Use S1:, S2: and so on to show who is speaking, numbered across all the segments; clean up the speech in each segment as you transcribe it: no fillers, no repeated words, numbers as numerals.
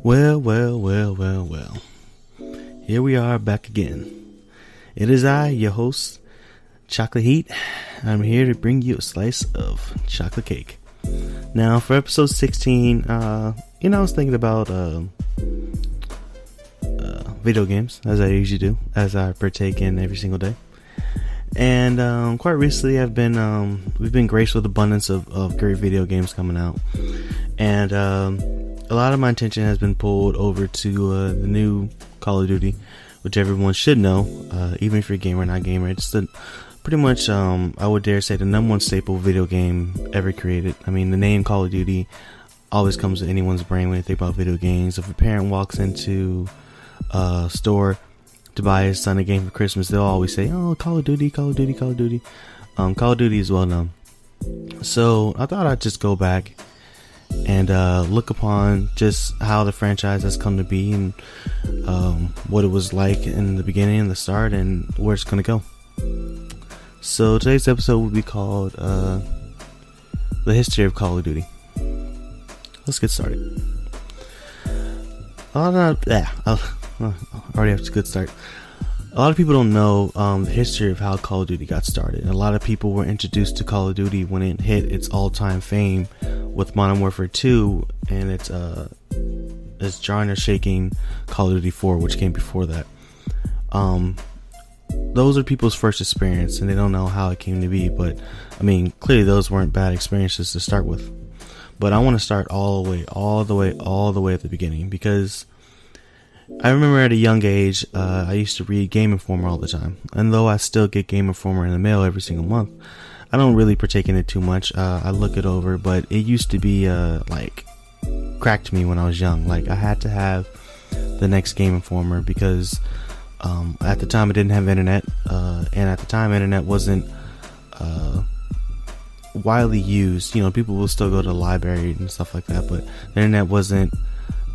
S1: Well. Here we are back again. It is I, your host, Chocolate Heat. I'm here to bring you a slice of chocolate cake. Now, for episode 16, I was thinking about video games, as I usually do, as I partake in every single day. And quite recently, we've been graced with abundance of great video games coming out. And a lot of my attention has been pulled over to the new Call of Duty, which everyone should know, even if you're a gamer or not gamer. It's pretty much, I would dare say, the number one staple video game ever created. I mean, the name Call of Duty always comes to anyone's brain when you think about video games. If a parent walks into a store to buy his son a game for Christmas, they'll always say, "Oh, Call of Duty, Call of Duty, Call of Duty." Call of Duty is well known. So I thought I'd just go back and look upon just how the franchise has come to be and what it was like in the beginning and the start and where it's going to go. So today's episode will be called The History of Call of Duty. Let's get started. I already have a good start. A lot of people don't know the history of how Call of Duty got started. A lot of people were introduced to Call of Duty when it hit its all-time fame with Modern Warfare 2 and its genre-shaking Call of Duty 4, which came before that. Those are people's first experience, and they don't know how it came to be. But I mean, clearly those weren't bad experiences to start with. But I want to start all the way at the beginning, because I remember at a young age, I used to read Game Informer all the time. And though I still get Game Informer in the mail every single month, I don't really partake in it too much. I look it over, but it used to be like crack to me when I was young. Like, I had to have the next Game Informer because at the time I didn't have internet, and at the time internet wasn't widely used. You know, people will still go to the library and stuff like that, but the internet wasn't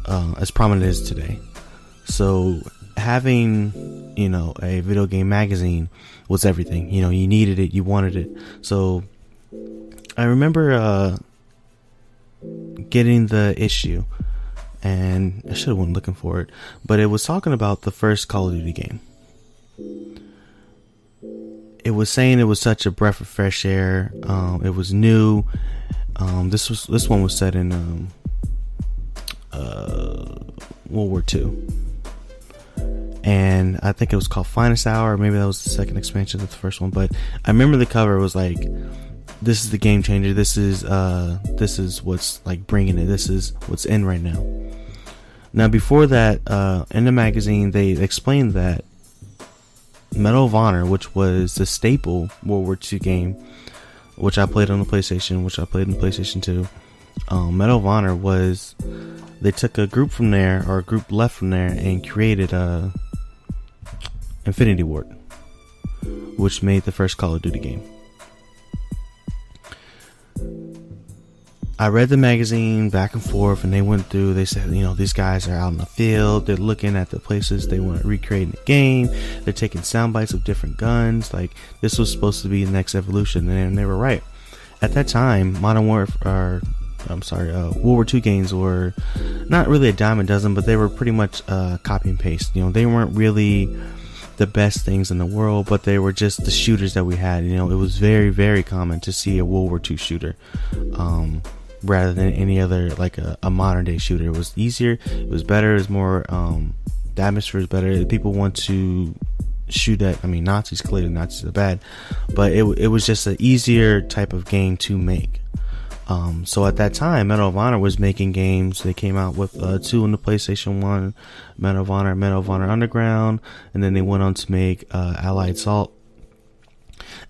S1: as prominent as today. So having, a video game magazine was everything. You needed it, you wanted it. So I remember getting the issue, and I should have went looking for it, but it was talking about the first Call of Duty game. It was saying it was such a breath of fresh air. It was new. This one was set in World War II. And I think it was called Finest Hour, or maybe that was the second expansion of the first one. But I remember the cover was like, "This is the game changer. This is what's like bringing it. This is what's in right now." Now, before that, in the magazine, they explained that Medal of Honor, which was the staple World War II game, which I played on the PlayStation, which I played in the PlayStation 2. Medal of Honor was, they took a group from there, or a group left from there, and created Infinity Ward, which made the first Call of Duty game. I read the magazine back and forth, and they went through, they said, these guys are out in the field, they're looking at the places they want to recreate in the game, they're taking sound bites of different guns, like, this was supposed to be the next evolution, and they were right. At that time, World War II games were not really a dime a dozen, but they were pretty much copy and paste. They weren't really the best things in the world, but they were just the shooters that we had. It was very, very common to see a World War II shooter rather than any other, like a modern day shooter. It was easier, it was better, it was more, the atmosphere was better. People want to shoot at, Nazis, clearly Nazis are bad, but it was just an easier type of game to make. So at that time, Medal of Honor was making games. They came out with two on the PlayStation 1, Medal of Honor Underground, and then they went on to make Allied Assault.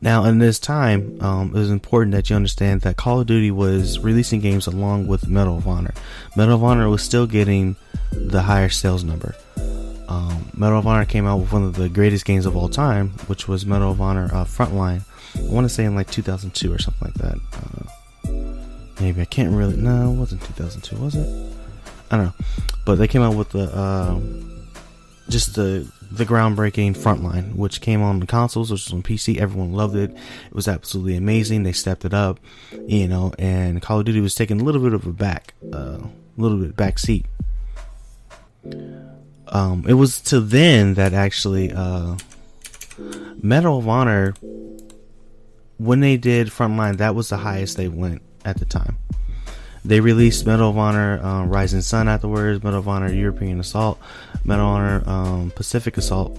S1: Now, in this time, it was important that you understand that Call of Duty was releasing games along with Medal of Honor. Medal of Honor was still getting the higher sales number. Medal of Honor came out with one of the greatest games of all time, which was Medal of Honor Frontline. I want to say in like 2002 or something like that. Maybe, I can't really, no, it wasn't 2002, was it? I don't know. But they came out with the groundbreaking Frontline, which came on the consoles, which was on PC. Everyone loved it. It was absolutely amazing. They stepped it up, and Call of Duty was taking a little bit of a back seat. It was to then that actually Medal of Honor, when they did Frontline, that was the highest they went at the time. They released Medal of Honor Rising Sun afterwards, Medal of Honor European Assault, Medal of Honor Pacific Assault.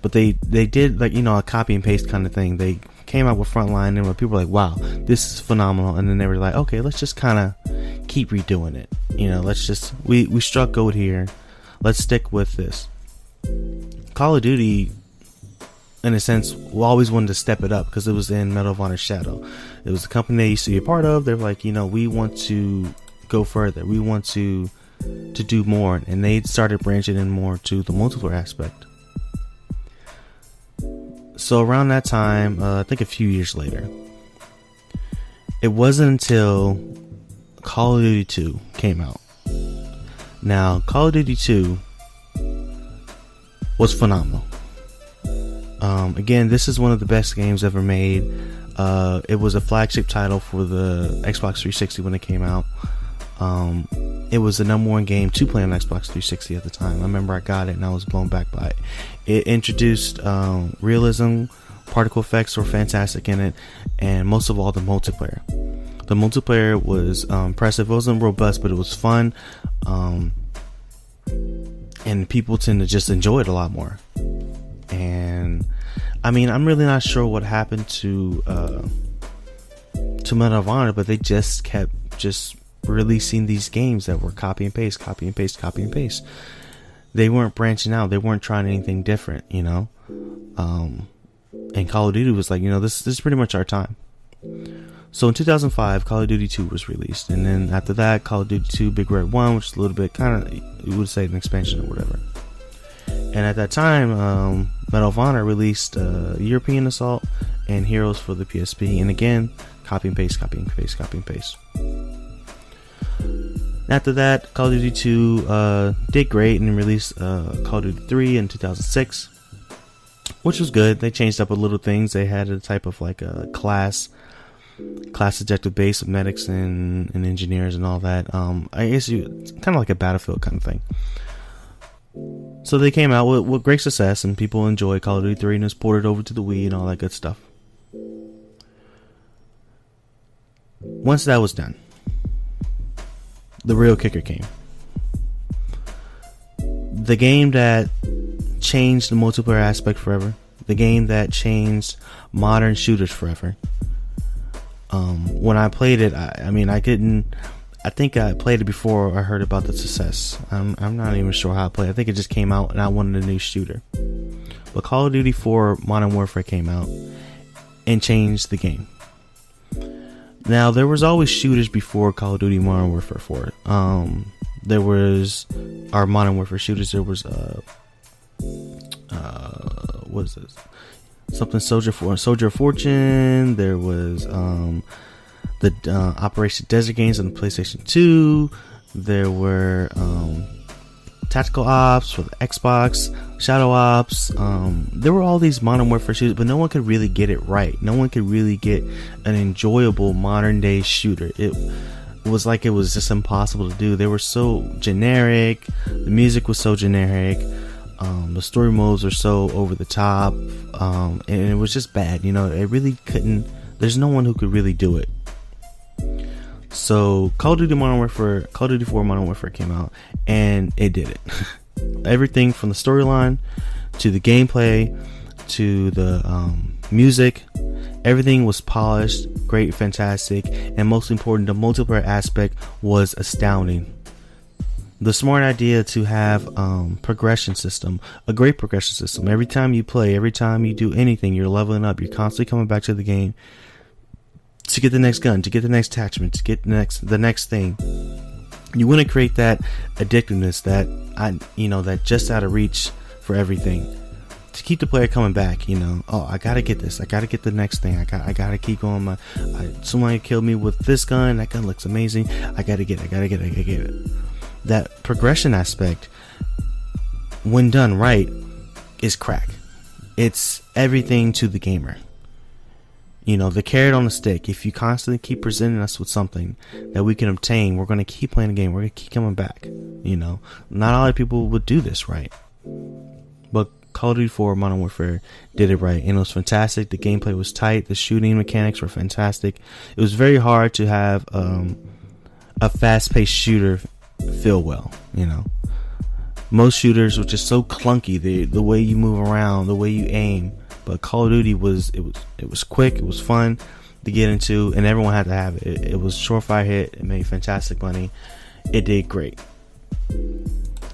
S1: But they did, like, a copy and paste kind of thing. They came out with Frontline, and when people were like, wow, this is phenomenal. And then they were like, okay, let's just kind of keep redoing it. Let's just, we struck gold here. Let's stick with this. Call of Duty, in a sense, always wanted to step it up because it was in Medal of Honor's shadow. It was a company they used to be a part of. They're like, we want to go further. We want to do more. And they started branching in more to the multiplayer aspect. So around that time, I think a few years later, it wasn't until Call of Duty 2 came out. Now, Call of Duty 2 was phenomenal. Again, this is one of the best games ever made. It was a flagship title for the Xbox 360 when it came out. It was the number one game to play on Xbox 360 at the time. I remember I got it and I was blown back by it. It introduced realism, particle effects were fantastic in it, and most of all, the multiplayer. The multiplayer was impressive. It wasn't robust, but it was fun, and people tend to just enjoy it a lot more. And I mean, I'm really not sure what happened to Medal of Honor, but they just kept releasing these games that were copy and paste. They weren't branching out. They weren't trying anything different, and Call of Duty was like, this is pretty much our time. So in 2005, Call of Duty 2 was released, and then after that, Call of Duty 2 Big Red 1, which is a little bit kind of, you would say, an expansion or whatever. And at that time, Medal of Honor released European Assault and Heroes for the PSP, and again, copy and paste. After that, Call of Duty 2 did great and released Call of Duty 3 in 2006, which was good. They changed up a little things. They had a type of like a class objective base of medics and engineers and all that. I guess it's kind of like a Battlefield kind of thing. So they came out with great success, and people enjoyed Call of Duty 3, and it's ported over to the Wii and all that good stuff. Once that was done, the real kicker came. The game that changed the multiplayer aspect forever. The game that changed modern shooters forever. When I played it, I think I played it before I heard about the success. I'm not even sure how I played. I think it just came out and I wanted a new shooter. But Call of Duty 4 Modern Warfare came out and changed the game. Now, there was always shooters before Call of Duty Modern Warfare 4. There was our Modern Warfare shooters. There was what is this? Something Soldier of Fortune. There was the Operation Desert games on the PlayStation 2. There were Tactical Ops for the Xbox, Shadow Ops. There were all these Modern Warfare shooters, but no one could really get it right. No one could really get an enjoyable modern day shooter. It was like it was just impossible to do. They were so generic. The music was so generic. The story modes were so over the top, and it was just bad. It really couldn't. There's no one who could really do it. So Call of Duty 4 Modern Warfare came out, and it did it. Everything from the storyline to the gameplay to the music, everything was polished, great, fantastic, and most important, the multiplayer aspect was astounding. The smart idea to have progression system, a great progression system. Every time you play, every time you do anything, you're leveling up. You're constantly coming back to the game to get the next gun, to get the next attachment, to get the next thing. You want to create that addictiveness, that just out of reach for everything, to keep the player coming back. Oh, I gotta get this. I gotta get the next thing. I gotta keep going. Somebody killed me with this gun. That gun looks amazing. I gotta get it. That progression aspect, when done right, is crack. It's everything to the gamer. The carrot on the stick. If you constantly keep presenting us with something that we can obtain, we're going to keep playing the game. We're going to keep coming back. Not a lot of people would do this right. Call of Duty 4 Modern Warfare did it right, and it was fantastic. The gameplay was tight. The shooting mechanics were fantastic. It was very hard to have a fast-paced shooter feel well. Most shooters were just so clunky. The way you move around, the way you aim. But Call of Duty was quick. It was fun to get into, and everyone had to have it. It was surefire hit. It made fantastic money. It did great.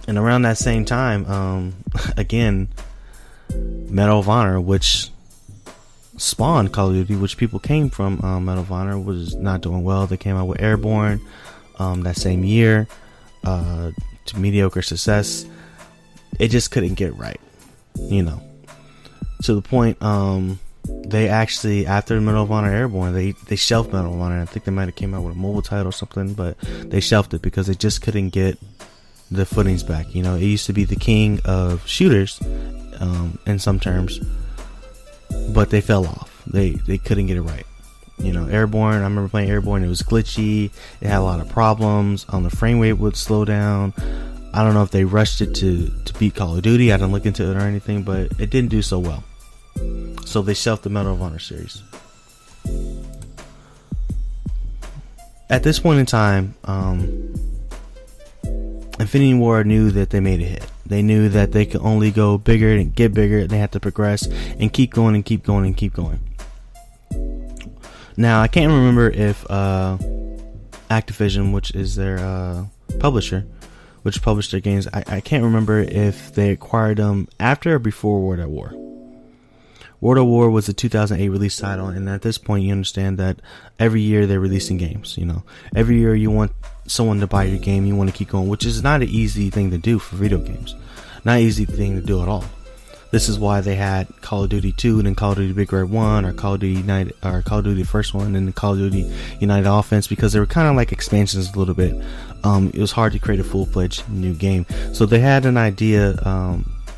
S1: And around that same time, again, Medal of Honor, which spawned Call of Duty, which people came from Medal of Honor, was not doing well. They came out with Airborne that same year to mediocre success. It just couldn't get right, to the point they actually, after Medal of Honor Airborne, they shelved Medal of Honor. I think they might have came out with a mobile title or something, but they shelved it because they just couldn't get the footings back. It used to be the king of shooters in some terms, but they fell off. They couldn't get it right. Airborne, I remember playing Airborne. It was glitchy. It had a lot of problems. The frame rate would slow down. I don't know if they rushed it to beat Call of Duty. I didn't look into it or anything, but it didn't do so well. So they shelved the Medal of Honor series. At this point in time, Infinity Ward knew that they made a hit. They knew that they could only go bigger and get bigger. They had to progress and keep going and keep going and keep going. Now, I can't remember if Activision, which is their publisher, which published their games, I can't remember if they acquired them after or before World at War. World at War was a 2008 release title, and at this point you understand that every year they're releasing games. Every year you want someone to buy your game, you want to keep going, which is not an easy thing to do for video games. Not an easy thing to do at all. This is why they had Call of Duty 2 and then Call of Duty Big Red 1, or Call of Duty United, or Call of Duty First One, and then Call of Duty United Offense, because they were kind of like expansions a little bit. It was hard to create a full-fledged new game. So they had an idea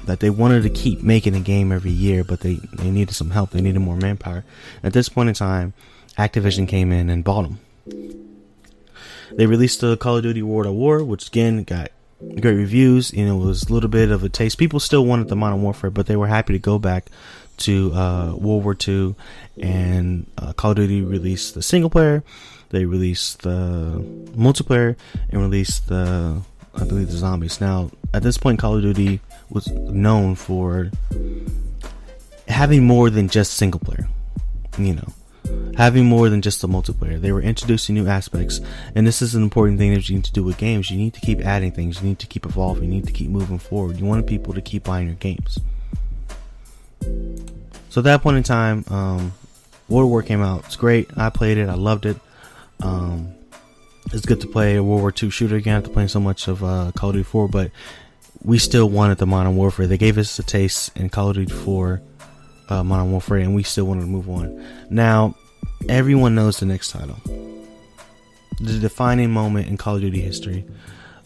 S1: that they wanted to keep making a game every year, but they needed some help. They needed more manpower. At this point in time, Activision came in and bought them. They released the Call of Duty World at War, which again got great reviews. It was a little bit of a taste. People still wanted the Modern Warfare, but they were happy to go back to World War II. And Call of Duty released the single player. They released the multiplayer and released the zombies. Now, at this point, Call of Duty was known for having more than just single player, having more than just the multiplayer. They were introducing new aspects, and this is an important thing that you need to do with games. You need to keep adding things. You need to keep evolving. You need to keep moving forward. You want people to keep buying your games. So at that point in time, World War came out. It's great. I played it. I loved it. It's good to play a World War II shooter again after playing so much of Call of Duty 4, but we still wanted the Modern Warfare. They gave us a taste in Call of Duty 4 Modern Warfare, and we still wanted to move on. Now, everyone knows the next title. The defining moment in Call of Duty history.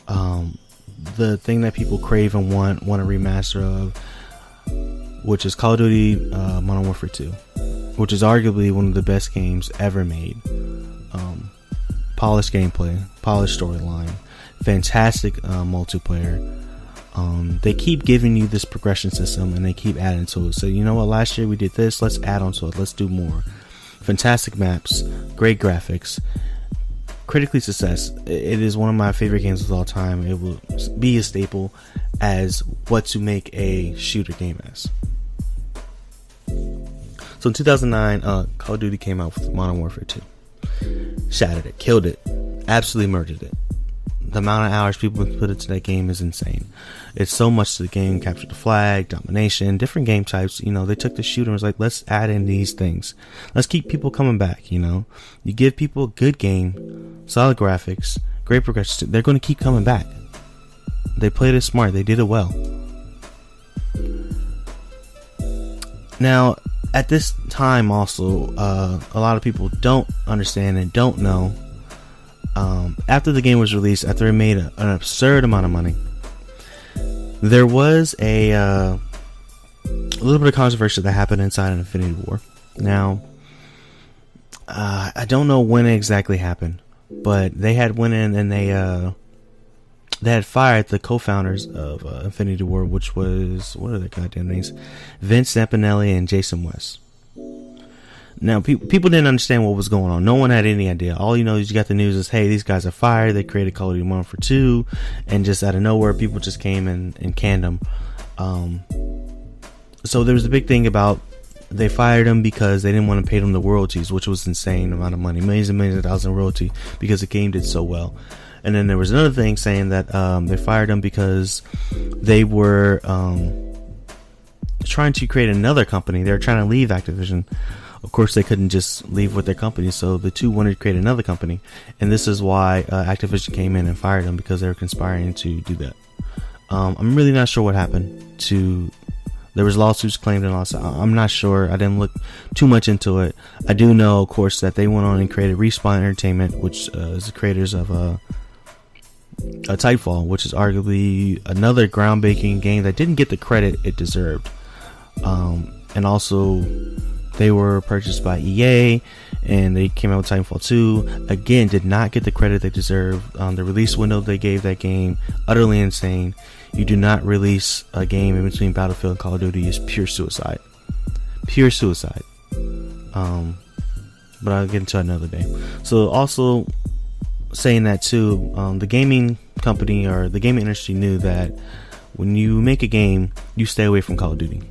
S1: The thing that people crave and want a remaster of, which is Call of Duty Modern Warfare 2, which is arguably one of the best games ever made. Polished gameplay, polished storyline, fantastic multiplayer. They keep giving you this progression system, and they keep adding to it. So you know what, last year we did this, let's add on to it, let's do more. Fantastic maps, great graphics, critically success. It is one of my favorite games of all time. It will be a staple as what to make a shooter game as. So in 2009, Call of Duty came out with Modern Warfare 2. Shattered it, killed it, absolutely murdered it. The amount of hours people put into that game is insane. It's so much to the game. Capture the flag, domination, different game types. They took the shooter and was like, let's add in these things. Let's keep people coming back. You give people a good game, solid graphics, great progression, they're going to keep coming back. They played it smart. They did it well. Now, at this time also, a lot of people don't understand and don't know. After the game was released, after it made an absurd amount of money, there was a little bit of controversy that happened inside of Infinity Ward. Now, I don't know when it exactly happened, but they had went in and they they had fired the co-founders of Infinity Ward, which was, what are their goddamn names? Vince Zampinelli and Jason West. Now, people didn't understand what was going on. No one had any idea. All you know is you got the news is, hey, these guys are fired. They created Call of Duty Modern Warfare 2, and just out of nowhere, people just came and canned them. So there was a big thing about they fired them because they didn't want to pay them the royalties, which was insane amount of money, millions and millions of dollars in royalty, because the game did so well. And then there was another thing saying that they fired them because they were trying to create another company. They were trying to leave Activision. Of course, they couldn't just leave with their company, so the two wanted to create another company. And this is why Activision came in and fired them, because they were conspiring to do that. I'm really not sure what happened to... There was lawsuits claimed and all that. I'm not sure. I didn't look too much into it. I do know, of course, that they went on and created Respawn Entertainment, which is the creators of Titanfall, which is arguably another groundbreaking game that didn't get the credit it deserved. And also, they were purchased by EA, and they came out with Titanfall 2. Again, did not get the credit they deserved. The release window they gave that game, utterly insane. You do not release a game in between Battlefield and Call of Duty. Is pure suicide. Pure suicide. But I'll get into it another day. So also saying that too, the gaming company or the gaming industry knew that when you make a game, you stay away from Call of Duty.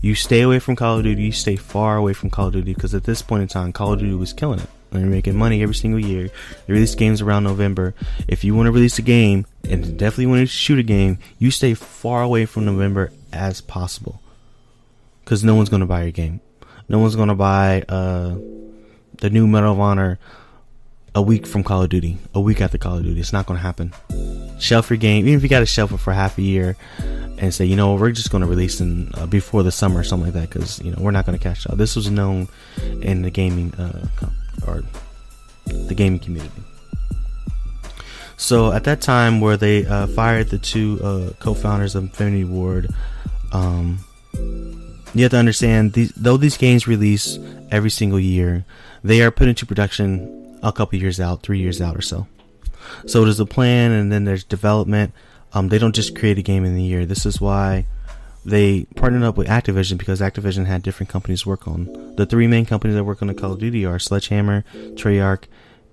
S1: You stay away from Call of Duty. You stay far away from Call of Duty, because at this point in time, Call of Duty was killing it. They're making money every single year. They release games around November. If you want to release a game, and definitely want to shoot a game, you stay far away from November as possible, because no one's going to buy your game. No one's going to buy the new Medal of Honor a week from Call of Duty, a week after Call of Duty. It's not going to happen. Shelf your game, even if you got to shelf it for half a year, and say, you know, we're just going to release in before the summer or something like that, because you know we're not going to catch up. This was known in the gaming or the gaming community. So at that time, where they fired the two co-founders of Infinity Ward, you have to understand, though these games release every single year, they are put into production a couple years out, 3 years out or so. So there's a plan, and then there's development. They don't just create a game in the year. This is why they partnered up with Activision, because Activision had different companies work on. The three main companies that work on the Call of Duty are Sledgehammer, Treyarch,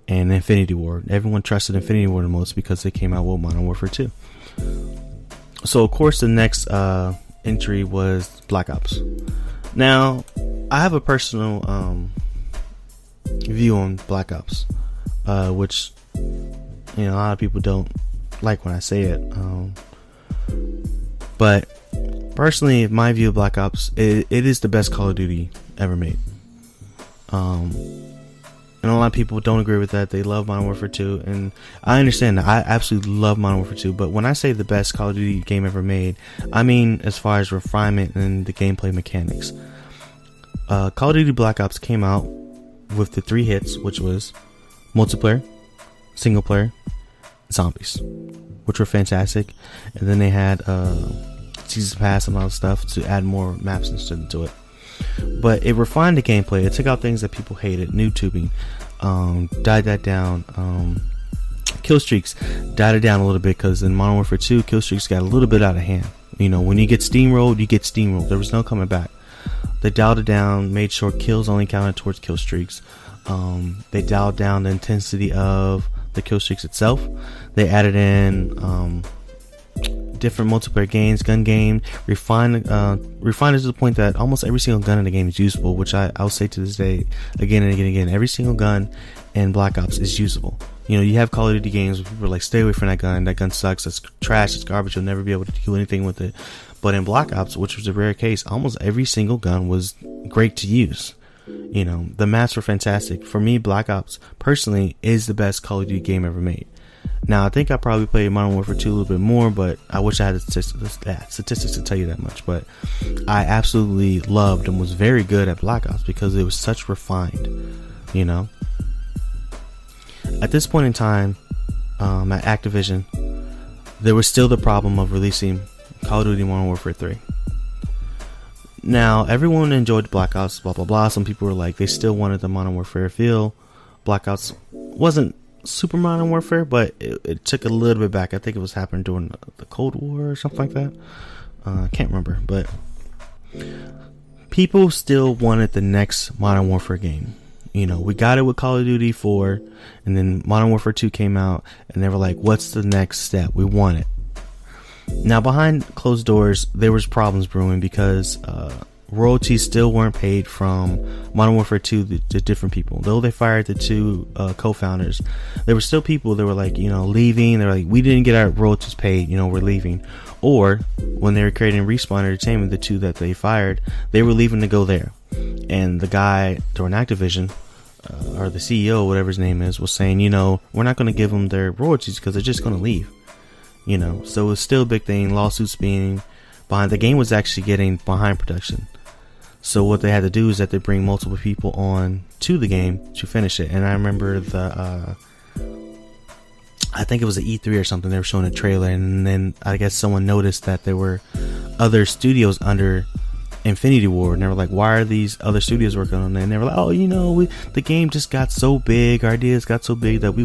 S1: and Infinity Ward. Everyone trusted Infinity Ward the most because they came out with Modern Warfare 2. So of course the next entry was Black Ops. Now, I have a personal view on Black Ops, which, you know, a lot of people don't like when I say it, but personally, my view of Black Ops, it is the best Call of Duty ever made. And a lot of people don't agree with that. They love Modern Warfare 2, and I understand that. I absolutely love Modern Warfare 2, but when I say the best Call of Duty game ever made, I mean as far as refinement and the gameplay mechanics. Call of Duty Black Ops came out with the 3 hits, which was multiplayer, single player, zombies, which were fantastic. And then they had Season Pass and all that stuff to add more maps and stuff into it. But it refined the gameplay. It took out things that people hated. Noob tubing, died that down. Kill streaks, died it down a little bit, because in Modern Warfare 2, kill streaks got a little bit out of hand. You know, when you get steamrolled, you get steamrolled. There was no coming back. They dialed it down, made sure kills only counted towards kill streaks. They dialed down the intensity of the kill streaks itself. They added in different multiplayer games, gun game, refined it to the point that almost every single gun in the game is usable, which I'll say to this day again and again and again. Every single gun in Black Ops is usable. You know, you have Call of Duty games where people are like, stay away from that gun sucks, it's trash, it's garbage, you'll never be able to do anything with it. But in Black Ops, which was a rare case, almost every single gun was great to use. You know, the maps were fantastic. For me, Black Ops personally is the best Call of Duty game ever made. Now, I think I probably played Modern Warfare 2 a little bit more, but I wish I had the statistics to tell you that much. But I absolutely loved and was very good at Black Ops because it was such refined, you know. At this point in time, at Activision, there was still the problem of releasing Call of Duty Modern Warfare 3. Now, everyone enjoyed Black Ops, blah, blah, blah. Some people were like, they still wanted the Modern Warfare feel. Black Ops wasn't Super Modern Warfare, but it took a little bit back. I think it was happening during the Cold War or something like that. I can't remember, but people still wanted the next Modern Warfare game. You know, we got it with Call of Duty 4, and then Modern Warfare 2 came out, and they were like, what's the next step? We want it. Now, behind closed doors, there was problems brewing because royalties still weren't paid from Modern Warfare 2 to different people. Though they fired the two co-founders, there were still people that were like, you know, leaving. They're like, we didn't get our royalties paid, you know, we're leaving. Or when they were creating Respawn Entertainment, the two that they fired, they were leaving to go there. And the guy during Activision, or the CEO, whatever his name is, was saying, you know, we're not going to give them their royalties because they're just going to leave. You know, so it was still a big thing. Lawsuits being behind. The game was actually getting behind production. So what they had to do is that they bring multiple people on to the game to finish it. And I remember I think it was an E3 or something. They were showing a trailer, and then I guess someone noticed that there were other studios under Infinity Ward, and they were like, why are these other studios working on it? And they were like, oh, you know, the game just got so big, our ideas got so big that we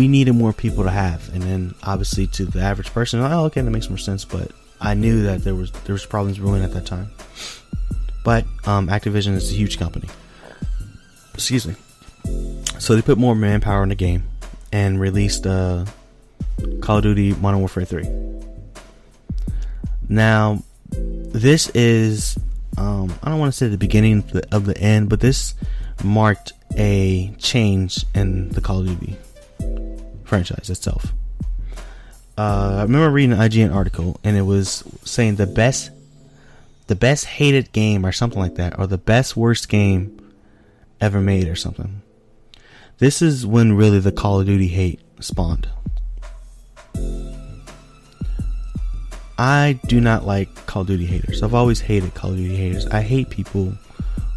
S1: needed more people to have. And then obviously to the average person, like, oh, okay, that makes more sense. But I knew that there was problems brewing at that time. But Activision is a huge company. Excuse me. So they put more manpower in the game and released Call of Duty Modern Warfare 3. Now, this is I don't want to say the beginning of the end, but this marked a change in the Call of Duty franchise itself. I remember reading an IGN article, and it was saying the best hated game or something like that, or the best worst game ever made or something. This is when really the Call of Duty hate spawned. I do not like Call of Duty haters. I've always hated Call of Duty haters. I hate people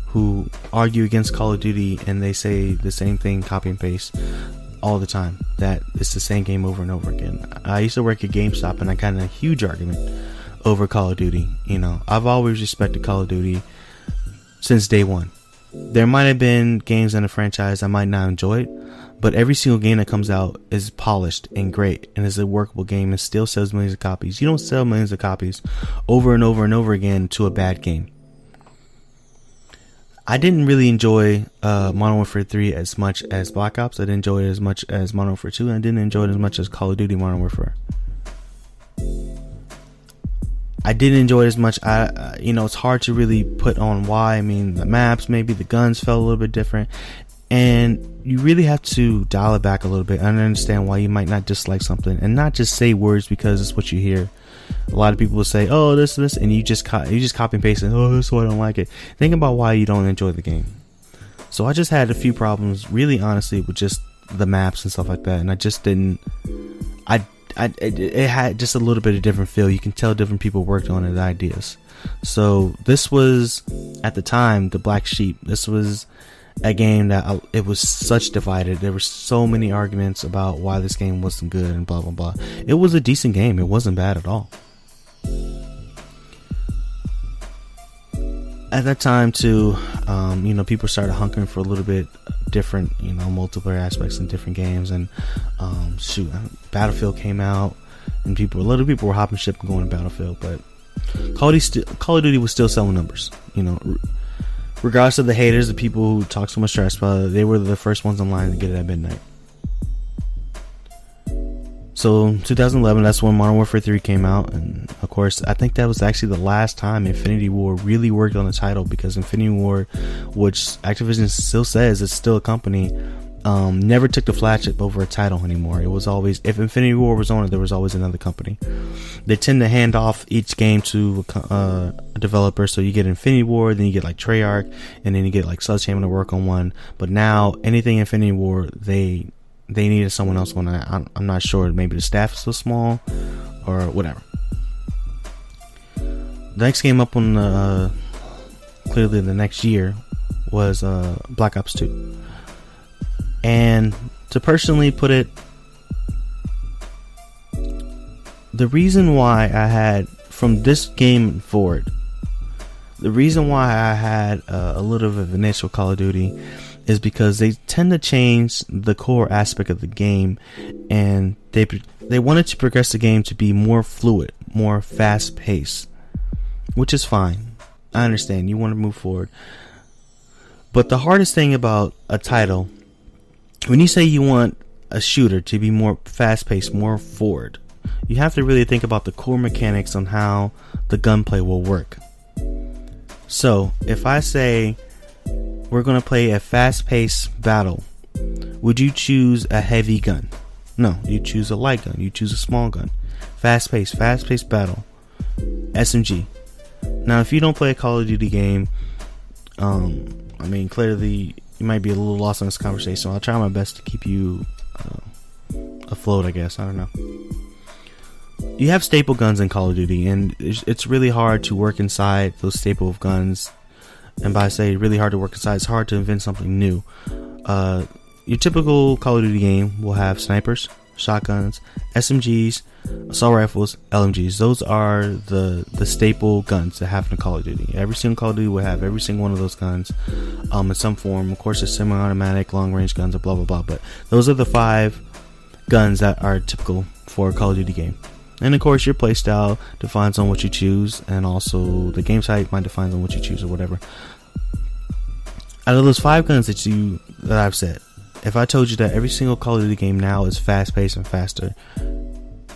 S1: who argue against Call of Duty and they say the same thing, copy and paste all the time, that it's the same game over and over again. I used to work at GameStop, and I got in a huge argument over Call of Duty. You know, I've always respected Call of Duty since day one. There might have been games in the franchise I might not enjoy it, but every single game that comes out is polished and great and is a workable game and still sells millions of copies. You don't sell millions of copies over and over and over again to a bad game. I didn't really enjoy Modern Warfare 3 as much as Black Ops. I didn't enjoy it as much as Modern Warfare 2, and I didn't enjoy it as much as Call of Duty Modern Warfare. I didn't enjoy it as much. It's hard to really put on why. I mean, the maps, maybe the guns felt a little bit different, and you really have to dial it back a little bit and understand why you might not dislike something, and not just say words because it's what you hear. A lot of people will say, "Oh, this," and you just copy and paste it. "Oh, this is why I don't like it." Think about why you don't enjoy the game. So I just had a few problems, really, honestly, with just the maps and stuff like that, and I just didn't. It had just a little bit of different feel. You can tell different people worked on it, the ideas. So this was, at the time, the black sheep. This was a game that it was such divided. There were so many arguments about why this game wasn't good and blah blah blah. It was a decent game. It wasn't bad at all. At that time too, people started hunkering for a little bit different, multiplayer aspects in different games, and Battlefield came out, and a lot of people were hopping ship and going to Battlefield, but Call of Duty was still selling numbers. Regardless of the haters, the people who talk so much trash about it, they were the first ones online to get it at midnight. So 2011, that's when Modern Warfare 3 came out, and of course I think that was actually the last time Infinity Ward really worked on the title, because Infinity Ward, which Activision still says it's still a company, never took the flagship over a title anymore. It was always, if Infinity Ward was on it, there was always another company. They tend to hand off each game to a developer, so you get Infinity Ward, then you get like Treyarch, and then you get like Sledgehammer to work on one. But now anything Infinity Ward, they needed someone else on it. I'm not sure. Maybe the staff is so small or whatever. The next game up on clearly the next year was Black Ops 2. And to personally put it, the reason why I had, from this game forward, the reason why I had a little bit of an initial Call of Duty is because they tend to change the core aspect of the game, and they wanted to progress the game to be more fluid, more fast paced, which is fine. I understand you want to move forward, but the hardest thing about a title, when you say you want a shooter to be more fast paced, more forward, you have to really think about the core mechanics on how the gunplay will work. So if I say we're going to play a fast-paced battle, would you choose a heavy gun? No, you choose a light gun. You choose a small gun. Fast-paced battle. SMG. Now, if you don't play a Call of Duty game, clearly you might be a little lost in this conversation. I'll try my best to keep you afloat, I guess. I don't know. You have staple guns in Call of Duty, and it's really hard to work inside those staple of guns. And by say really hard to work inside, it's hard to invent something new. Your typical Call of Duty game will have snipers, shotguns, SMGs, assault rifles, LMGs. Those are the staple guns that have in Call of Duty. Every single Call of Duty will have every single one of those guns in some form. Of course, there's semi-automatic, long-range guns, or blah blah blah. But those are the 5 guns that are typical for a Call of Duty game. And of course, your playstyle defines on what you choose, and also the game type might define on what you choose or whatever. Out of those 5 guns that I've said, if I told you that every single Call of Duty game now is fast-paced and faster,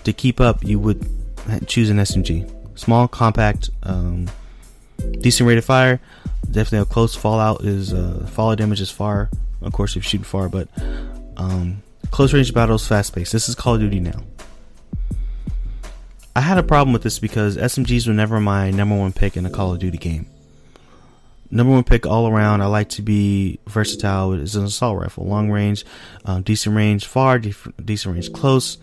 S1: to keep up, you would choose an SMG. Small, compact, decent rate of fire. Definitely a close fallout damage is far. Of course, if you're shooting far, but close range battles, fast-paced. This is Call of Duty now. I had a problem with this because SMGs were never my number 1 pick in a Call of Duty game. Number 1 pick all around. I like to be versatile. It's an assault rifle, long range, decent range far, decent range close.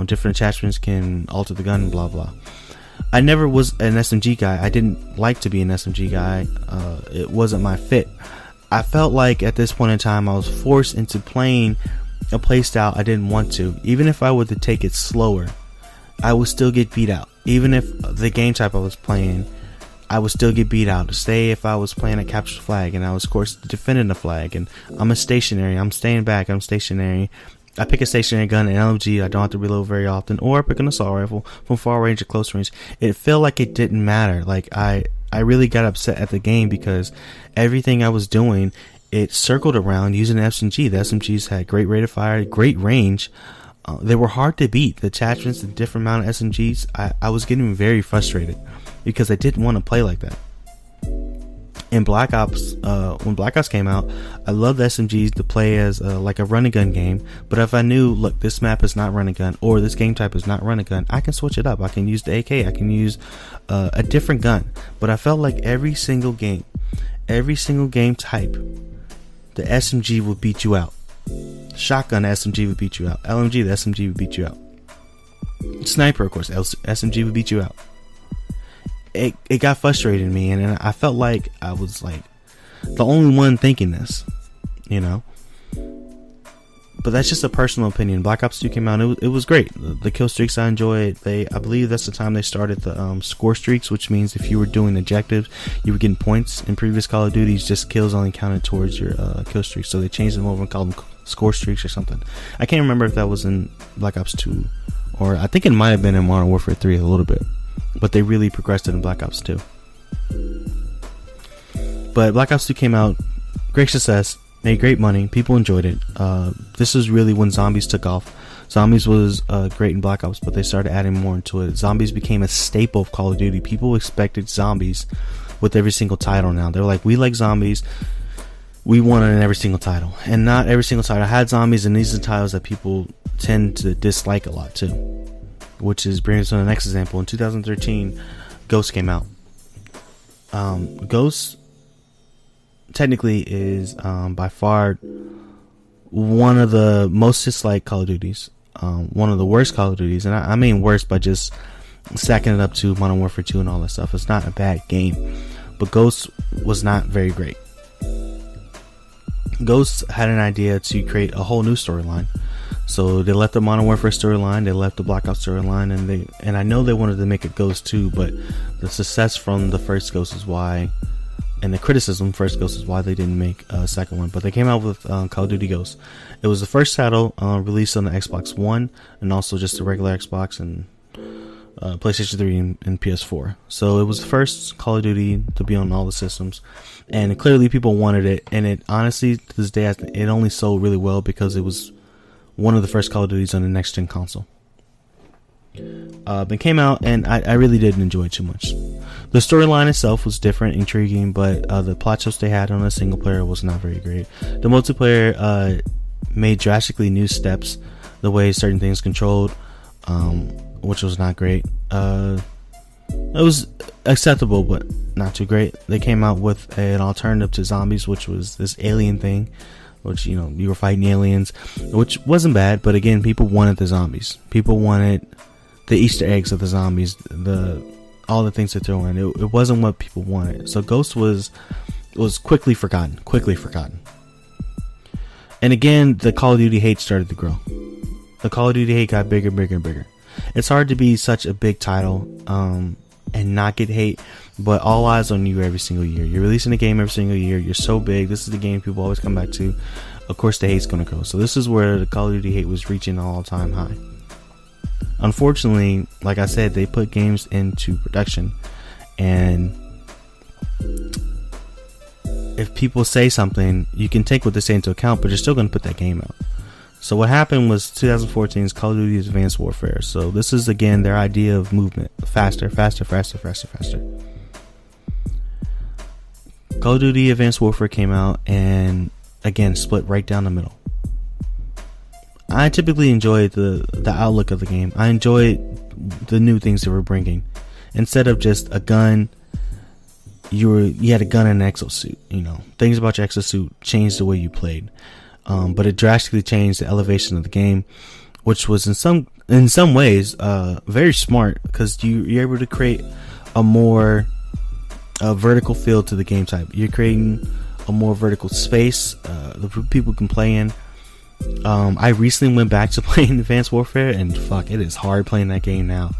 S1: Different attachments can alter the gun, blah blah. I never was an SMG guy. I didn't like to be an SMG guy. It wasn't my fit. I felt like at this point in time I was forced into playing a playstyle I didn't want to. Even if I were to take it slower, I would still get beat out. Even if the game type I was playing, I would still get beat out. Say if I was playing a capture the flag and I was, of course, defending the flag, and I'm stationary, I'm staying back, I'm stationary. I pick a stationary gun, an LMG, I don't have to reload very often, or I pick an assault rifle from far range or close range. It felt like it didn't matter. Like I really got upset at the game because everything I was doing, it circled around using an SMG. The SMGs had great rate of fire, great range. They were hard to beat. The attachments, the different amount of SMGs, I was getting very frustrated because I didn't want to play like that. In Black Ops, when Black Ops came out, I loved the SMGs to play as like a run and gun game. But if I knew, look, this map is not run and gun, or this game type is not run and gun, I can switch it up. I can use the AK, I can use a different gun. But I felt like every single game type, the SMG will beat you out. Shotgun, SMG would beat you out. LMG, the SMG would beat you out. Sniper, of course, SMG would beat you out. It got frustrating to me, and I felt like I was like the only one thinking this, you know. But that's just a personal opinion. Black Ops 2 came out, it was great. The kill streaks I enjoyed. I believe that's the time they started the score streaks, which means if you were doing objectives, you were getting points. In previous Call of Duties, just kills only counted towards your kill streaks. So they changed them over and called them score streaks or something. I can't remember if that was in Black Ops 2, or I think it might have been in Modern Warfare 3 a little bit. But they really progressed it in Black Ops 2. But Black Ops 2 came out, great success, made great money, people enjoyed it. This is really when Zombies took off. Zombies was great in Black Ops, but they started adding more into it. Zombies became a staple of Call of Duty. People expected zombies with every single title now. They're like, we like zombies, we want it in every single title. And not every single title had zombies, and these are titles that people tend to dislike a lot too. Which is brings us to the next example. In 2013, Ghost came out. Ghost technically is by far one of the most disliked Call of Duties. One of the worst Call of Duties. And I mean worst by just stacking it up to Modern Warfare 2 and all that stuff. It's not a bad game. But Ghost was not very great. Ghost had an idea to create a whole new storyline. So they left the Modern Warfare storyline, they left the Black Ops storyline, and I know they wanted to make a Ghost 2, but the success from the first Ghost is why and the criticism first Ghost is why they didn't make a second one, but they came out with Call of Duty Ghosts. It was the first title released on the Xbox One and also just the regular Xbox and PlayStation 3 and PS4. So it was the first Call of Duty to be on all the systems, and clearly people wanted it. And it honestly, to this day, it only sold really well because it was one of the first Call of Duties on the next gen console. It came out, and I really didn't enjoy it too much. The storyline itself was different, intriguing, but the plot twist they had on the single player was not very great. The multiplayer made drastically new steps, the way certain things controlled, which was not great. It was acceptable, but not too great. They came out with an alternative to zombies, which was this alien thing, which, you know, you were fighting aliens, which wasn't bad, but again, people wanted the zombies. People wanted the Easter eggs of the zombies, all the things to throw in. It wasn't what people wanted. So Ghost was quickly forgotten. And again, the Call of Duty hate started to grow. The Call of Duty hate got bigger and bigger. It's hard to be such a big title and not get hate, but all eyes on you every single year. You're releasing a game every single year. You're so big. This is the game people always come back to. Of course, the hate's going to grow. So this is where the Call of Duty hate was reaching an all-time high. Unfortunately, like I said, they put games into production, and if people say something, you can take what they say into account, but you're still going to put that game out. So what happened was 2014's Call of Duty Advanced Warfare. So this is, again, their idea of movement. Faster. Call of Duty Advanced Warfare came out and, again, split right down the middle. I typically enjoyed the outlook of the game. I enjoyed the new things they were bringing. Instead of just a gun, you had a gun and an exosuit. You know, things about your exosuit changed the way you played. But it drastically changed the elevation of the game, which was in some ways very smart, because you're able to create a more vertical feel to the game type. You're creating a more vertical space the people can play in. I recently went back to playing Advanced Warfare, and fuck, it is hard playing that game now.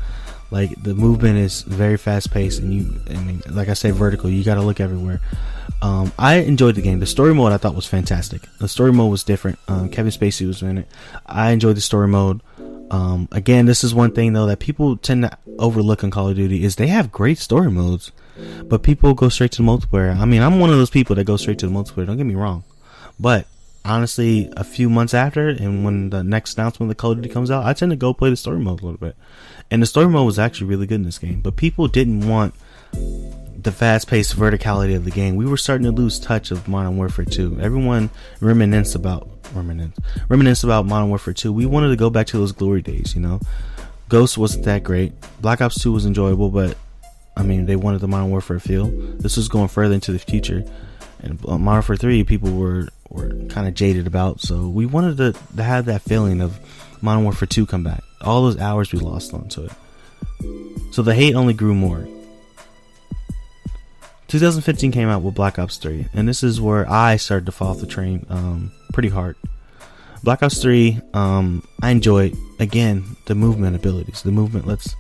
S1: Like, the movement is very fast paced, and like I said, vertical. You got to look everywhere. I enjoyed the game. The story mode I thought was fantastic. The story mode was different. Kevin Spacey was in it. I enjoyed the story mode. Again, this is one thing though that people tend to overlook on Call of Duty is they have great story modes, but people go straight to the multiplayer. I mean, I'm one of those people that go straight to the multiplayer. Don't get me wrong, but honestly, a few months after, and when the next announcement of the Call of Duty comes out, I tend to go play the story mode a little bit. And the story mode was actually really good in this game, but people didn't want the fast-paced verticality of the game. We were starting to lose touch of Modern Warfare 2. Everyone reminisce about Modern Warfare 2. We wanted to go back to those glory days, you know. Ghost wasn't that great. Black Ops 2 was enjoyable, but I mean, they wanted the Modern Warfare feel. This was going further into the future, and Modern Warfare 3 people were kind of jaded about, so we wanted to have that feeling of Modern Warfare 2 come back. All those hours we lost onto it. So the hate only grew more. 2015 came out with Black Ops 3, and this is where I started to fall off the train pretty hard. Black Ops 3, I enjoyed, again, the movement abilities. The movement, let's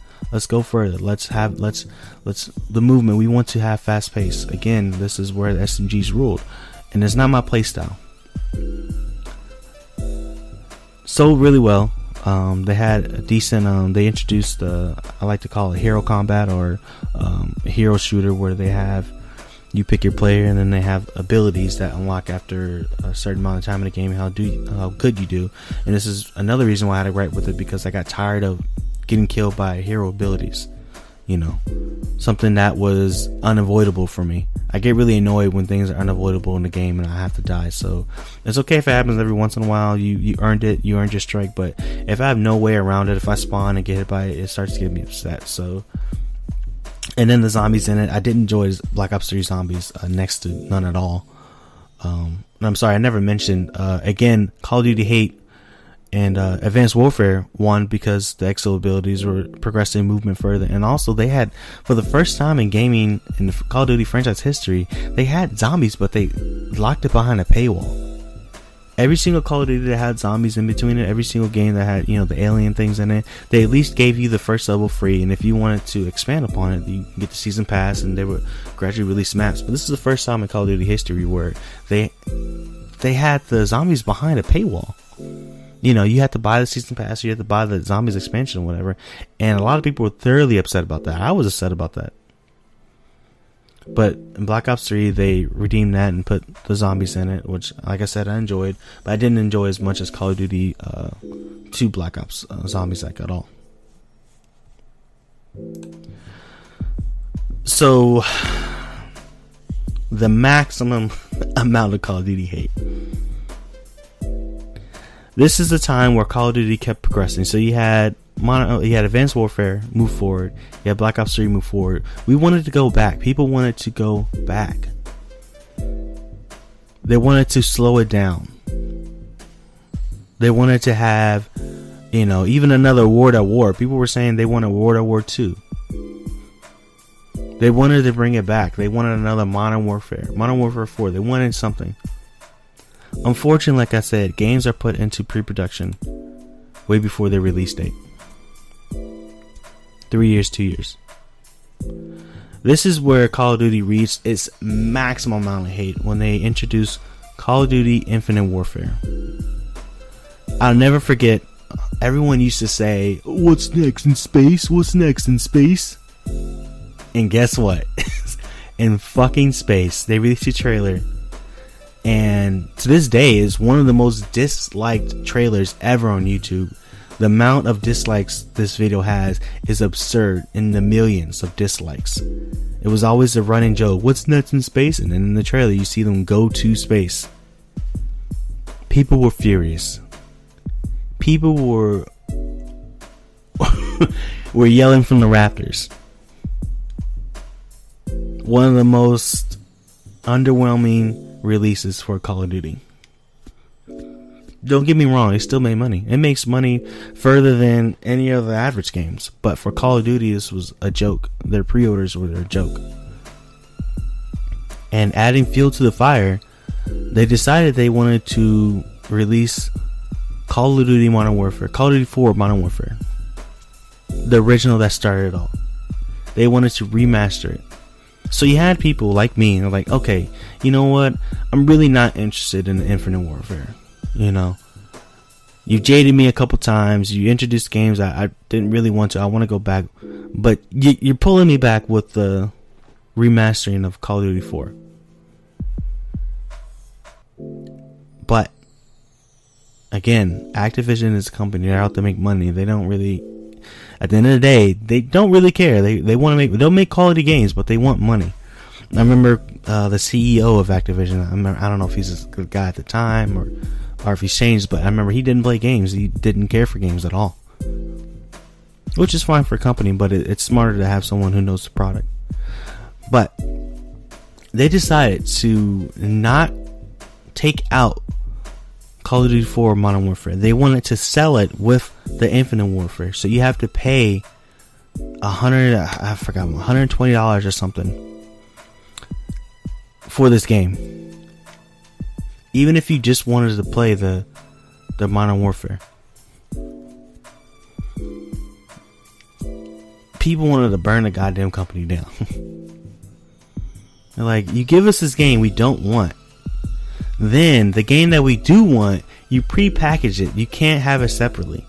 S1: go further. Let's the movement. We want to have fast pace. Again, this is where the SMGs ruled, and it's not my playstyle. Sold really well. They had a decent, they introduced, I like to call it hero combat, or a hero shooter, where you pick your player and then they have abilities that unlock after a certain amount of time in the game, how good you do. And this is another reason why I had to gripe with it, because I got tired of getting killed by hero abilities. You know, something that was unavoidable for me. I get really annoyed when things are unavoidable in the game and I have to die. So it's okay if it happens every once in a while. You earned it. You earned your strike. But if I have no way around it, if I spawn and get hit by it, it starts to get me upset. So, and then the zombies in it, I didn't enjoy Black Ops 3 zombies next to none at all. And I'm sorry, I never mentioned, again, Call of Duty hate and Advanced Warfare won because the exo abilities were progressing movement further, and also they had, for the first time in gaming in the Call of Duty franchise history, they had zombies, but they locked it behind a paywall. Every single Call of Duty that had zombies in between it, every single game that had, the alien things in it, they at least gave you the first level free, and if you wanted to expand upon it, you can get the season pass, and they would gradually release maps. But this is the first time in Call of Duty history where they had the zombies behind a paywall. You had to buy the season pass, or you had to buy the zombies expansion, or whatever, and a lot of people were thoroughly upset about that. I was upset about that. But in Black Ops 3, they redeemed that and put the zombies in it, which, like I said, I enjoyed. But I didn't enjoy as much as Call of Duty 2 Black Ops Zombies like at all. So, the maximum amount of Call of Duty hate. This is the time where Call of Duty kept progressing. So you had Advanced Warfare move forward. You had Black Ops 3 move forward. We wanted to go back. People wanted to go back. They wanted to slow it down. They wanted to have, even another World at War. People were saying they wanted World at War 2. They wanted to bring it back. They wanted another Modern Warfare. Modern Warfare 4. They wanted something. Unfortunately, like I said, games are put into pre-production way before their release date. 3 years, 2 years. This is where Call of Duty reached its maximum amount of hate when they introduced Call of Duty Infinite Warfare. I'll never forget, everyone used to say, "What's next in space? What's next in space?" And guess what? In fucking space, they released a trailer, and to this day is one of the most disliked trailers ever on YouTube. The amount of dislikes this video has is absurd, in the millions of dislikes. It was always a running joke, "What's next in space?" And then in the trailer you see them go to space. People were furious. People were were yelling from the rafters. One of the most underwhelming releases for Call of Duty. Don't get me wrong, it still made money. It makes money further than any other average games. But for Call of Duty, this was a joke. Their pre-orders were a joke. And adding fuel to the fire, they decided they wanted to release Call of Duty Modern Warfare, Call of Duty 4 Modern Warfare, the original that started it all. They wanted to remaster it. So you had people like me, and they're like, okay, you know what? I'm really not interested in Infinite Warfare. You've jaded me a couple times. You introduced games I didn't really want to. I want to go back, but you're pulling me back with the remastering of Call of Duty 4. But again, Activision is a company. They're out to make money. They don't really, at the end of the day, they don't really care. They want to make. They'll make quality games, but they want money. I remember the CEO of Activision. I don't know if he's a good guy at the time or if he's changed, but I remember he didn't play games. He didn't care for games at all, which is fine for a company, but it's smarter to have someone who knows the product. But they decided to not take out Call of Duty 4 Modern Warfare. They wanted to sell it with the Infinite Warfare, so you have to pay $120 or something for this game. Even if you just wanted to play the Modern Warfare. People wanted to burn the goddamn company down. They're like, you give us this game we don't want. Then, the game that we do want, you pre-package it. You can't have it separately.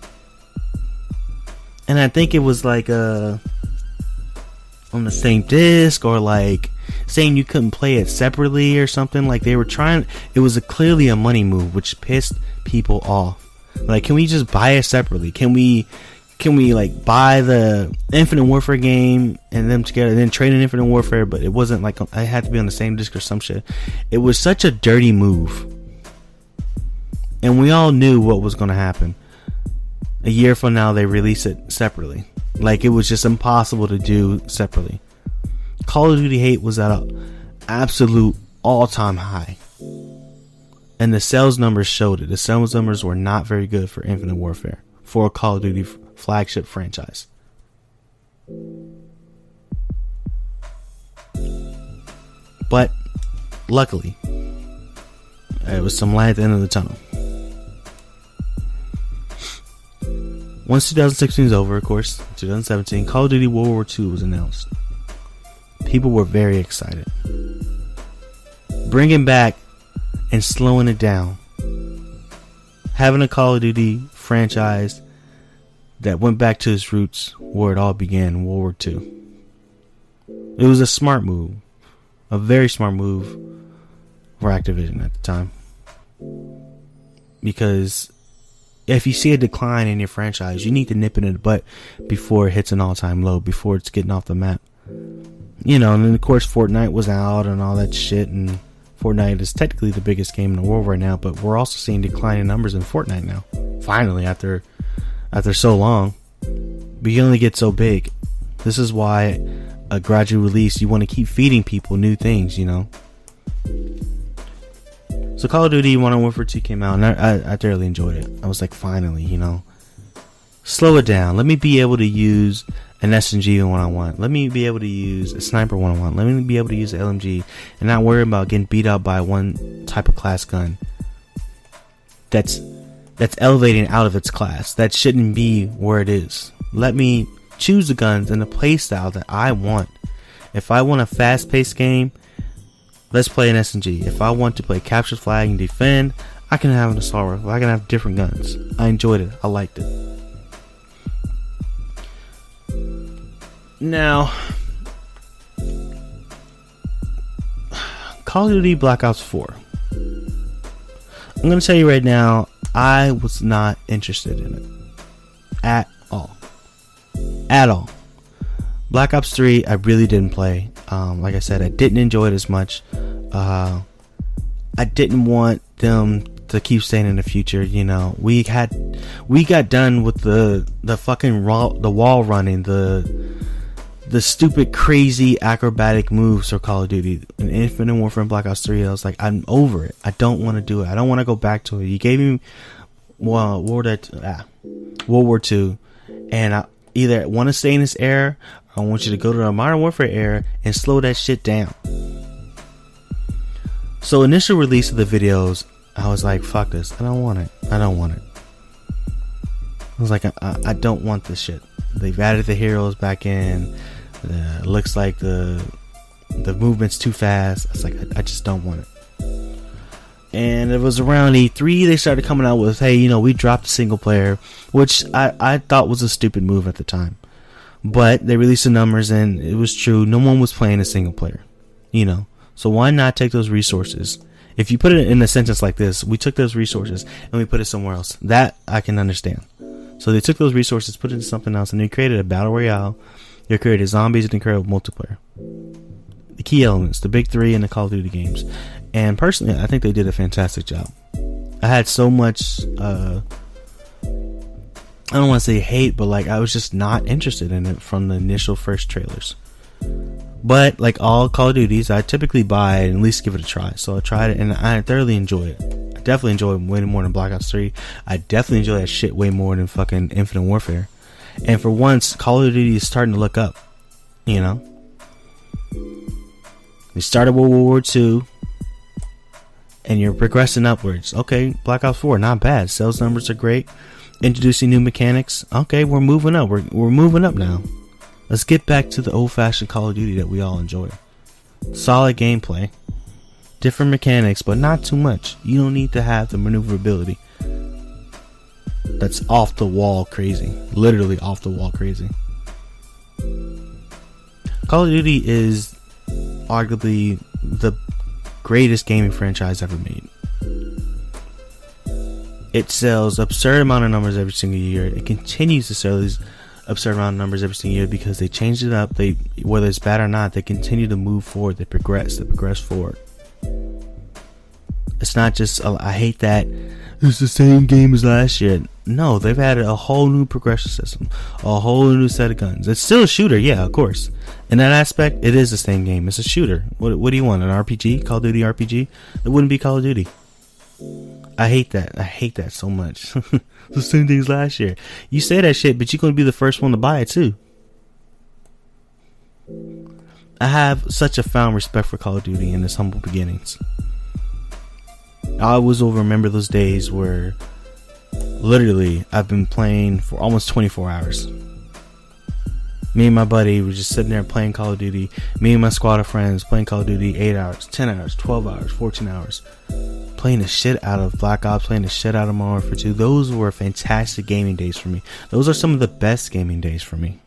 S1: And I think it was like on the same disc, or like saying you couldn't play it separately or something. Like they were trying. It was clearly a money move, which pissed people off. Like, can we just buy it separately? Can we like buy the Infinite Warfare game and them together, then trade in Infinite Warfare? But it wasn't like I had to be on the same disc or some shit. It was such a dirty move, and we all knew what was going to happen. A year from now, they release it separately. Like, it was just impossible to do separately. Call of Duty hate was at an absolute all-time high. And the sales numbers showed it. The sales numbers were not very good for Infinite Warfare, for a Call of Duty flagship franchise. But, luckily, it was some light at the end of the tunnel. Once 2016 is over, of course, 2017, Call of Duty World War II was announced. People were very excited. Bringing back and slowing it down. Having a Call of Duty franchise that went back to its roots where it all began, World War II. It was a smart move. A very smart move for Activision at the time. Because if you see a decline in your franchise, you need to nip it in the butt before it hits an all-time low, before it's getting off the map. You know, and then of course Fortnite was out and all that shit, and Fortnite is technically the biggest game in the world right now, but we're also seeing declining numbers in Fortnite now. Finally, after so long. But you only get so big. This is why a gradual release, you want to keep feeding people new things, you know. So Call of Duty Modern Warfare 2 came out, and I thoroughly enjoyed it. I was like, finally, you know, slow it down. Let me be able to use an SMG when I want. Let me be able to use a sniper when I want. Let me be able to use an LMG and not worry about getting beat up by one type of class gun that's elevating out of its class. That shouldn't be where it is. Let me choose the guns and the playstyle that I want. If I want a fast-paced game, let's play an SMG. If I want to play capture flag and defend, I can have an assault rifle. I can have different guns. I enjoyed it. I liked it. Now, Call of Duty Black Ops 4. I'm going to tell you right now, I was not interested in it. At all. At all. Black Ops 3, I really didn't play. Like I said, I didn't enjoy it as much. I didn't want them to keep staying in the future. You know, we got done with the fucking the wall running, the stupid, crazy, acrobatic moves for Call of Duty. In Infinite Warfare and Black Ops 3, I was like, I'm over it. I don't want to do it. I don't want to go back to it. You gave me World War II, and I either want to stay in this era, or I want you to go to the Modern Warfare era and slow that shit down. So initial release of the videos, I was like, fuck this. I don't want it. I was like, I don't want this shit. They've added the heroes back in. Looks like the movement's too fast. I was like, I just don't want it. And it was around E3 they started coming out with, hey, you know, we dropped a single player, which I thought was a stupid move at the time. But they released the numbers and it was true. No one was playing a single player, you know. So why not take those resources? If you put it in a sentence like this, we took those resources and we put it somewhere else. That I can understand. So they took those resources, put it into something else, and they created a battle royale. They created zombies and they created multiplayer. The key elements, the big three in the Call of Duty games. And personally, I think they did a fantastic job. I had so much, I don't want to say hate, but like I was just not interested in it from the initial first trailers. But like all Call of Duties, I typically buy it and at least give it a try. So I tried it and I thoroughly enjoy it. I definitely enjoy it way more than Black Ops 3. I definitely enjoy that shit way more than fucking Infinite Warfare. And for once, Call of Duty is starting to look up. You know? They started World War II and you're progressing upwards. Okay, Black Ops 4, not bad. Sales numbers are great. Introducing new mechanics. Okay, we're moving up. We're moving up now. Let's get back to the old-fashioned Call of Duty that we all enjoy. Solid gameplay. Different mechanics, but not too much. You don't need to have the maneuverability. That's off the wall crazy. Literally off the wall crazy. Call of Duty is arguably the greatest gaming franchise ever made. It sells absurd amount of numbers every single year. It continues to sell these absurd amount of numbers every single year because they changed it up. They, whether it's bad or not, they continue to move forward. They progress forward. It's not just, I hate that it's the same game as last year. No, they've added a whole new progression system, a whole new set of guns. It's still a shooter, yeah, of course. In that aspect, it is the same game. It's a shooter. What do you want? An RPG? Call of Duty RPG? It wouldn't be Call of Duty. I hate that. I hate that so much. The same thing as last year. You say that shit, but you're going to be the first one to buy it too. I have such a fond respect for Call of Duty in its humble beginnings. I always will remember those days where Literally, I've been playing for almost 24 hours. Me and my buddy were just sitting there playing Call of Duty. Me and my squad of friends playing Call of Duty 8 hours, 10 hours, 12 hours, 14 hours. Playing the shit out of Black Ops, playing the shit out of Modern Warfare 2. Those were fantastic gaming days for me. Those are some of the best gaming days for me.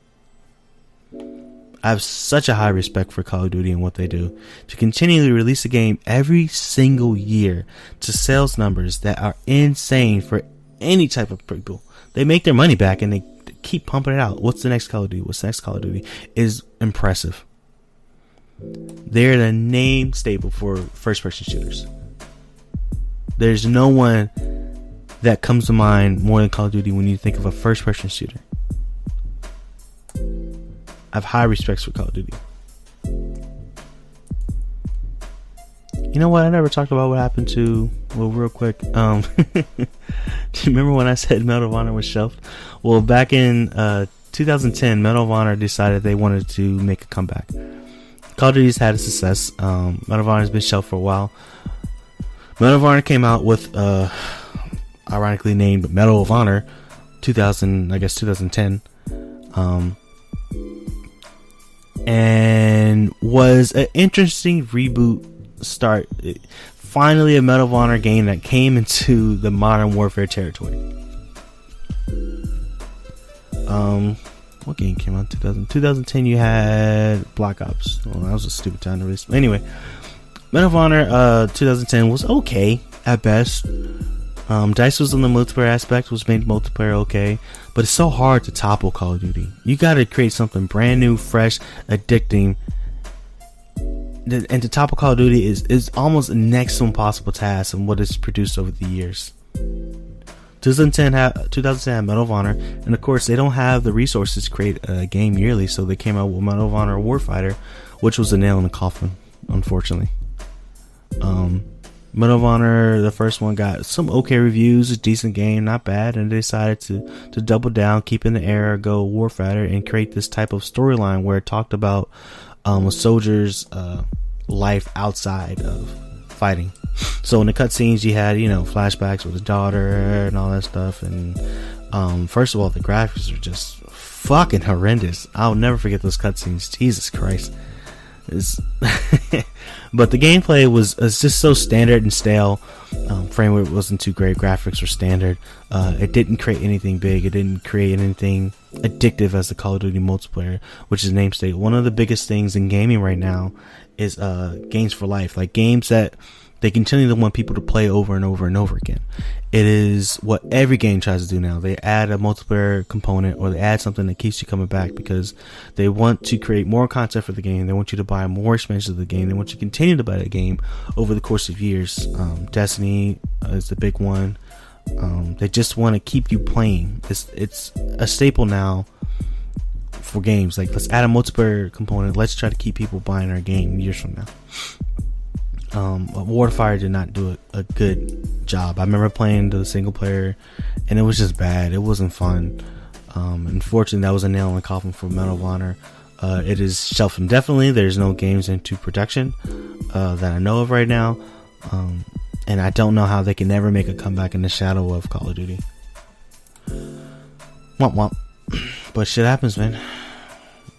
S1: I have such a high respect for Call of Duty and what they do. To continually release a game every single year to sales numbers that are insane for any type of people. They make their money back and they keep pumping it out. What's the next Call of Duty? What's the next Call of Duty? Is impressive. They're the name staple for first person shooters. There's no one that comes to mind more than Call of Duty when you think of a first person shooter. I have high respects for Call of Duty. You know what? I never talked about what happened to, well, real quick. Do you remember when I said Medal of Honor was shelved? Well, back in 2010, Medal of Honor decided they wanted to make a comeback. Call of Duty's had a success. Medal of Honor has been shelved for a while. Medal of Honor came out with, ironically named Medal of Honor 2010. And was an interesting reboot start. Finally a Medal of Honor game that came into the Modern Warfare territory. What game came out in 2010? You had Black Ops. Well, that was a stupid time to release. Anyway, Medal of Honor 2010 was okay at best. DICE was on the multiplayer aspect, was made multiplayer okay, but it's so hard to topple Call of Duty. You gotta create something brand new, fresh, addicting, and to topple Call of Duty is almost a next to impossible task in what it's produced over the years. 2010 had Medal of Honor, and of course they don't have the resources to create a game yearly, so they came out with Medal of Honor Warfighter, which was a nail in the coffin, unfortunately. Medal of Honor, the first one, got some okay reviews, a decent game, not bad, and they decided to double down, keep in the era, go Warfighter, and create this type of storyline where it talked about a soldier's life outside of fighting. So in the cutscenes, you had, flashbacks with his daughter and all that stuff, and first of all, the graphics are just fucking horrendous. I'll never forget those cutscenes. Jesus Christ. But the gameplay was just so standard and stale. Frame rate wasn't too great. Graphics were standard. It didn't create anything big. It didn't create anything addictive as the Call of Duty multiplayer, which is namesake. One of the biggest things in gaming right now is games for life, like games that they continue to want people to play over and over and over again. It is what every game tries to do now. They add a multiplayer component, or they add something that keeps you coming back because they want to create more content for the game. They want you to buy more expansions of the game. They want you to continue to buy the game over the course of years. Destiny is the big one. They just want to keep you playing. It's a staple now for games. Like, let's add a multiplayer component. Let's try to keep people buying our game years from now. Warfire did not do a good job. I remember playing the single player, and it was just bad. It wasn't fun. Unfortunately, that was a nail in the coffin for Medal of Honor. It is shelved indefinitely. There's no games into production that I know of right now, and I don't know how they can never make a comeback in the shadow of Call of Duty. Womp womp. But shit happens, man.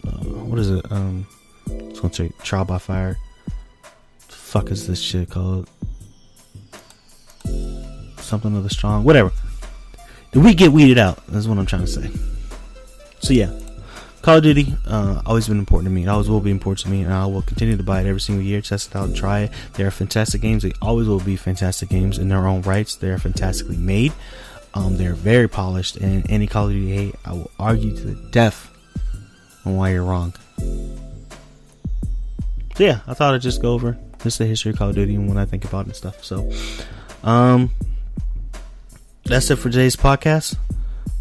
S1: What is it? It's gonna say Trial by Fire. Fuck is this shit called? Something of the strong, whatever. The weed get weeded out. That's what I'm trying to say. So yeah, Call of Duty always been important to me. It always will be important to me, and I will continue to buy it every single year, test it out, and try it. They are fantastic games. They always will be fantastic games in their own rights. They are fantastically made. They're very polished, and any Call of Duty hate, I will argue to the death on why you're wrong. So yeah, I thought I'd just go over just the history of Call of Duty and what I think about it and stuff. So, that's it for today's podcast.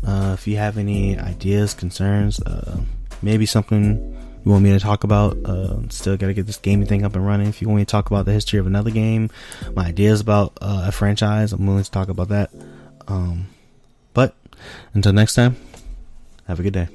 S1: If you have any ideas, concerns, maybe something you want me to talk about, still got to get this gaming thing up and running. If you want me to talk about the history of another game, my ideas about a franchise, I'm willing to talk about that. But until next time, have a good day.